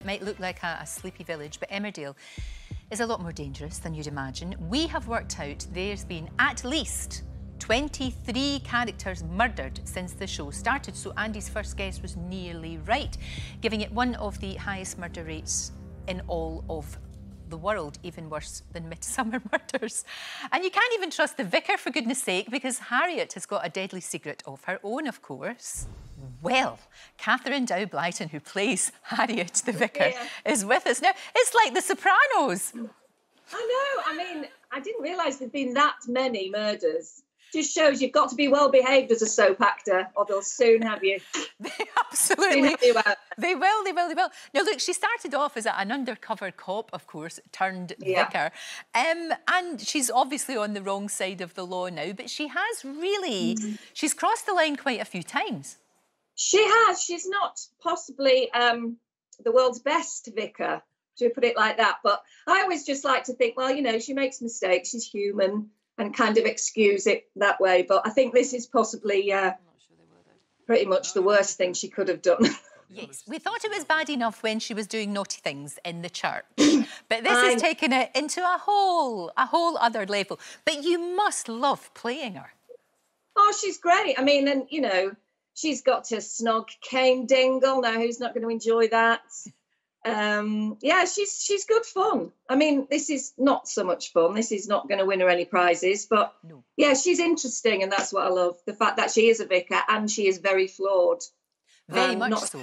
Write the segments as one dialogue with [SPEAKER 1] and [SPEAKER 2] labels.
[SPEAKER 1] might look like a sleepy village, but Emmerdale is a lot more dangerous than you'd imagine. We have worked out there's been at least 23 characters murdered since the show started, so Andy's first guess was nearly right, giving it one of the highest murder rates in all of the world, even worse than Midsummer Murders. And you can't even trust the vicar, for goodness sake, because Harriet has got a deadly secret of her own, of course. Well, Katherine Blyton, who plays Harriet the vicar, is with us now. It's like The Sopranos.
[SPEAKER 2] I know. I mean, I didn't realise there'd been that many murders. Just shows you've got to be well behaved as a soap actor, or they'll soon have you.
[SPEAKER 1] Absolutely. They will. Now, look, she started off as an undercover cop, of course, turned vicar. And she's obviously on the wrong side of the law now, but she has really, she's crossed the line quite a few times.
[SPEAKER 2] She has. She's not possibly the world's best vicar, to put it like that. But I always just like to think, well, you know, she makes mistakes, she's human, and kind of excuse it that way. But I think this is possibly pretty much the worst thing she could have done.
[SPEAKER 1] Yes, we thought it was bad enough when she was doing naughty things in the church, but this has taken it into a whole other level. But you must love playing her.
[SPEAKER 2] Oh, she's great. I mean, and, you know, she's got to snog Kane Dingle. Now, who's not going to enjoy that? Yeah, she's good fun. I mean, this is not so much fun. This is not going to win her any prizes, but yeah, she's interesting, and that's what I love. The fact that she is a vicar and she is very flawed.
[SPEAKER 1] Very much so.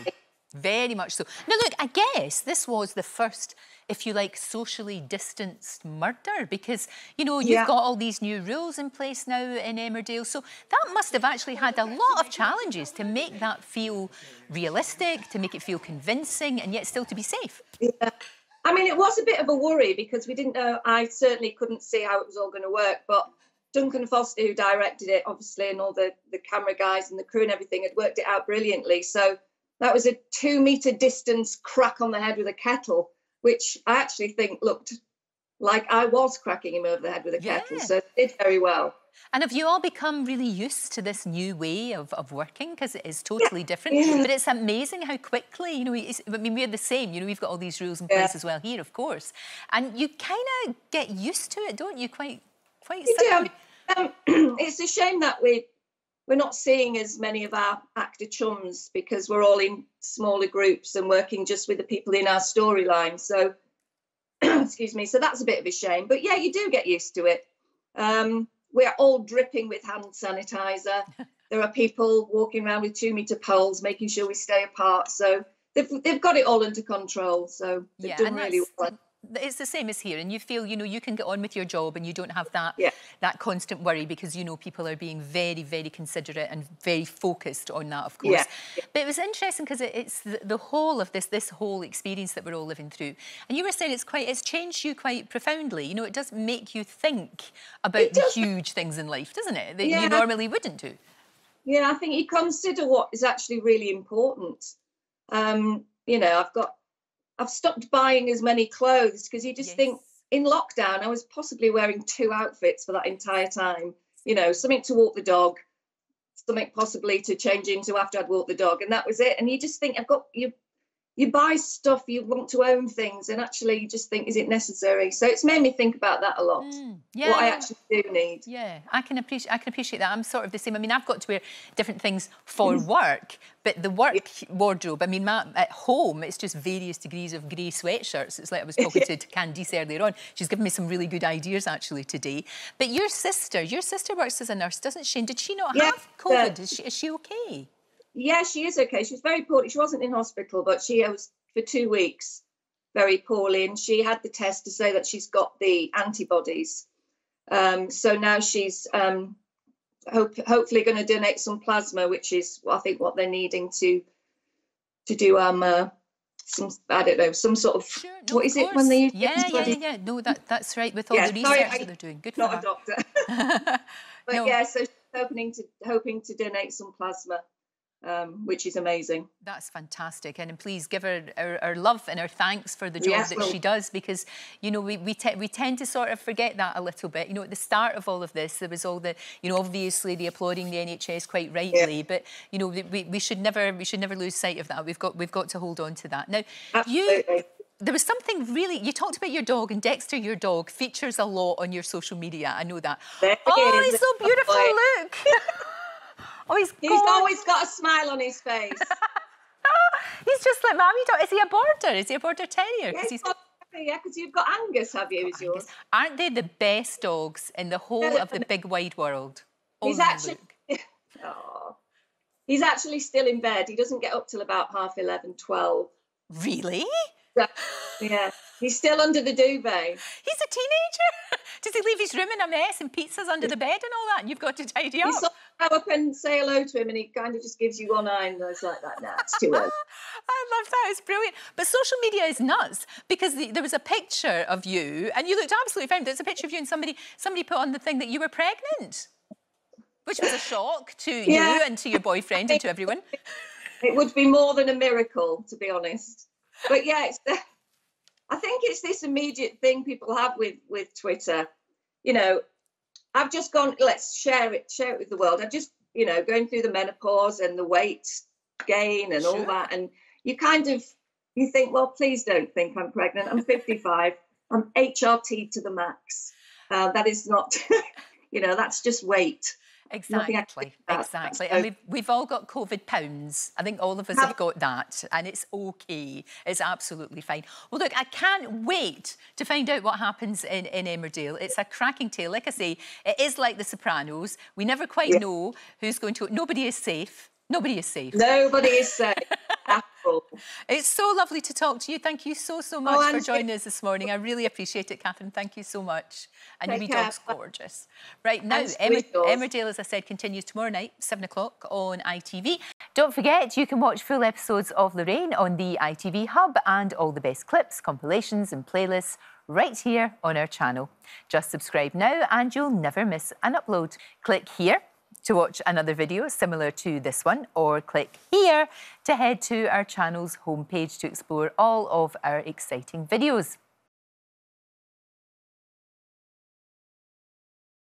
[SPEAKER 1] Very much so. Now, look, I guess this was the first, if you like, socially distanced murder, because, you know, you've got all these new rules in place now in Emmerdale, so that must have actually had a lot of challenges to make that feel realistic, to make it feel convincing, and yet still to be safe.
[SPEAKER 2] Yeah. I mean, it was a bit of a worry because we didn't know, I certainly couldn't see how it was all going to work, but Duncan Foster, who directed it, obviously, and all the camera guys and the crew and everything had worked it out brilliantly. So that was a 2-metre distance crack on the head with a kettle, which I actually think looked like I was cracking him over the head with a kettle. So it did very well.
[SPEAKER 1] And have you all become really used to this new way of working? Because it is totally different. But it's amazing how quickly, you know, I mean, we're the same. You know, we've got all these rules in place as well here, of course. And you kind of get used to it, don't you? Quite
[SPEAKER 2] suddenly. It's a shame that we're not seeing as many of our actor chums because we're all in smaller groups and working just with the people in our storyline. So, excuse me, so that's a bit of a shame. But yeah, you do get used to it. We're all dripping with hand sanitizer. There are people walking around with 2-metre poles, making sure we stay apart. So they've got it all under control. So they've done really well.
[SPEAKER 1] It's the same as here, and you feel, you know, you can get on with your job and you don't have that that constant worry because, you know, people are being very, very considerate and very focused on that, of course. But it was interesting because it's the whole of this whole experience that we're all living through. And you were saying it's changed you quite profoundly. You know, it does make you think about the huge things in life, doesn't it, that you normally wouldn't do. Yeah,
[SPEAKER 2] I think you consider what is actually really important. You know, I've stopped buying as many clothes because you just think in lockdown I was possibly wearing 2 outfits for that entire time. You know, something to walk the dog, something possibly to change into after I'd walked the dog, and that was it. And you just think you buy stuff, you want to own things, and actually you just think, is it necessary? So it's made me think about that a lot. What I actually do need.
[SPEAKER 1] Yeah, I can appreciate that. I'm sort of the same. I mean, I've got to wear different things for work, but the work wardrobe, I mean, at home, it's just various degrees of grey sweatshirts. It's like I was talking to Candice earlier on. She's given me some really good ideas, actually, today. But your sister works as a nurse, doesn't she? And did she not have COVID? Is she okay?
[SPEAKER 2] Yeah, she is okay. She was very poorly. She wasn't in hospital, but she was for 2 weeks very poorly, and she had the test to say that she's got the antibodies. So now she's hopefully going to donate some plasma, which is I think what they're needing to do some, I don't know, some sort of what is it when they use
[SPEAKER 1] yeah. No, that's right, with all the research that they're doing. Good for her.
[SPEAKER 2] Not a doctor. But so she's hoping to donate some plasma. which is amazing.
[SPEAKER 1] That's fantastic. And please give her our love and our thanks for the job that she does, because, you know, we tend to sort of forget that a little bit. You know, at the start of all of this, there was all the, you know, obviously the applauding the NHS quite rightly, but, you know, we should never lose sight of that. We've got to hold on to that. Now, there was something really, you talked about your dog, and Dexter, your dog, features a lot on your social media. I know that. Oh, he's so beautiful, look. Oh, he's
[SPEAKER 2] always got a smile on his face.
[SPEAKER 1] He's just like Mammy dog. Is he a border? Is he a border terrier?
[SPEAKER 2] Yeah, because you've got Angus, have you, as yours?
[SPEAKER 1] Aren't they the best dogs in the whole of the big wide world?
[SPEAKER 2] He's actually... Oh, he's actually still in bed. He doesn't get up till about 11:30, 12.
[SPEAKER 1] Really?
[SPEAKER 2] Yeah, he's still under the duvet.
[SPEAKER 1] He's a teenager. Does he leave his room in a mess and pizzas under the bed and all that, and you've got to tidy up?
[SPEAKER 2] You sort of go up and say hello to him, and he kind of just gives you one eye and goes like that. Nah, it's too early.
[SPEAKER 1] I love that. It's brilliant. But social media is nuts, because there was a picture of you, and you looked absolutely fine. There's a picture of you, and somebody put on the thing that you were pregnant, which was a shock to you and to your boyfriend and to everyone.
[SPEAKER 2] It would be more than a miracle, to be honest. But yeah, I think it's this immediate thing people have with Twitter. You know, I've just gone, let's share it with the world. I've just, you know, going through the menopause and the weight gain and all that. And you think, well, please don't think I'm pregnant. I'm 55. I'm HRT to the max. That is not, you know, that's just weight.
[SPEAKER 1] Exactly. And we've all got COVID pounds. I think all of us have got that, and it's okay. It's absolutely fine. Well, look, I can't wait to find out what happens in Emmerdale. It's a cracking tale. Like I say, it is like The Sopranos. We never quite know who's going to... Nobody is safe. Nobody is safe.
[SPEAKER 2] Nobody is safe.
[SPEAKER 1] It's so lovely to talk to you. Thank you so much for joining us this morning. I really appreciate it, Katherine. Thank you so much. And your wee dog's gorgeous. Right, now, Emmerdale, as I said, continues tomorrow night, 7 o'clock on ITV. Don't forget, you can watch full episodes of Lorraine on the ITV Hub, and all the best clips, compilations and playlists right here on our channel. Just subscribe now and you'll never miss an upload. Click here to watch another video similar to this one, or click here to head to our channel's homepage to explore all of our exciting videos.